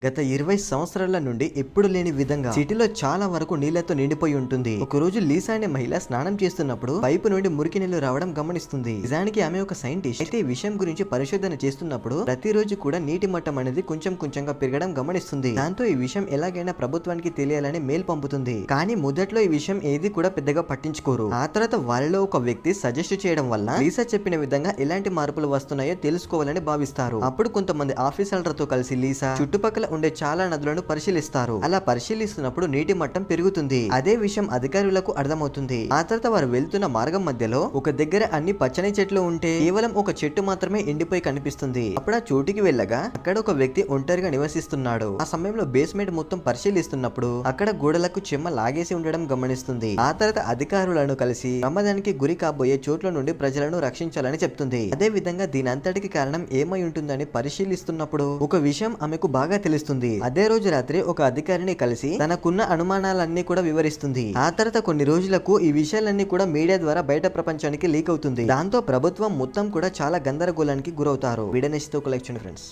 గత 20 సంవత్సరాల నుండి ఎప్పుడు లేని విధంగా సిటీలో చాలా వరకు నీళ్లతో నిండిపోయి ఉంటుంది. ఒక రోజు లీసా అనే మహిళ స్నానం చేస్తున్నప్పుడు పైపు నుండి మురికి నీళ్లు రావడం గమనిస్తుంది. నిజానికి ఆమె ఒక సైంటిస్ట్ అయితే ఈ విషయం గురించి పరిశోధన చేస్తున్నప్పుడు ప్రతిరోజు కూడా నీటి మట్టం అనేది కొంచెం కొంచెంగా పెరగడం గమనిస్తుంది. దాంతో ఈ విషయం ఎలాగైనా ప్రభుత్వానికి తెలియాలని మెయిల్ పంపుతుంది. కానీ మొదట్లో ఈ విషయం ఏది కూడా పెద్దగా పట్టించుకోరు. ఆ తర్వాత వారిలో ఒక వ్యక్తి సజెస్ట్ చేయడం వల్ల లీసా చెప్పిన విధంగా ఎలాంటి మార్పులు వస్తున్నాయో తెలుసుకోవాలని భావిస్తారు. అప్పుడు కొంతమంది ఆఫీసర్లతో కలిసి లీసా చుట్టుపక్కల ఉండే చాలా నదులను పరిశీలిస్తారు. అలా పరిశీలిస్తున్నప్పుడు నీటి మట్టం పెరుగుతుంది. అదే విషయం అధికారులకు అర్థమవుతుంది. ఆ తర్వాత వారు వెళ్తున్న మార్గం మధ్యలో ఒక దగ్గర అన్ని పచ్చని చెట్లు ఉంటే కేవలం ఒక చెట్టు మాత్రమే ఎండిపోయి కనిపిస్తుంది. అప్పుడు ఆ చోటికి వెళ్ళగా అక్కడ ఒక వ్యక్తి ఒంటరిగా నివసిస్తున్నాడు. ఆ సమయంలో బేస్మెంట్ మొత్తం పరిశీలిస్తున్నప్పుడు అక్కడ గోడలకు చెమ్మ లాగేసి ఉండడం గమనిస్తుంది. ఆ తర్వాత అధికారులను కలిసి ప్రమాదానికి గురి కాబోయే చోట్ల నుండి ప్రజలను రక్షించాలని చెప్తుంది. అదే విధంగా దీని అంతటికి కారణం ఏమై ఉంటుందని పరిశీలిస్తున్నప్పుడు ఒక విషయం ఆమెకు బాగా తెలుస్తుంది. అదే రోజు రాత్రి ఒక అధికారిని కలిసి తనకున్న అనుమానాలన్నీ కూడా వివరిస్తుంది. ఆ తర్వాత కొన్ని రోజులకు ఈ విషయాలన్నీ కూడా మీడియా ద్వారా బయట ప్రపంచానికి లీక్ అవుతుంది. దాంతో ప్రభుత్వం మొత్తం కూడా చాలా గందరగోళానికి గురవుతారు. వీడియో నచ్చితే ఒక లైక్ చేయండి ఫ్రెండ్స్.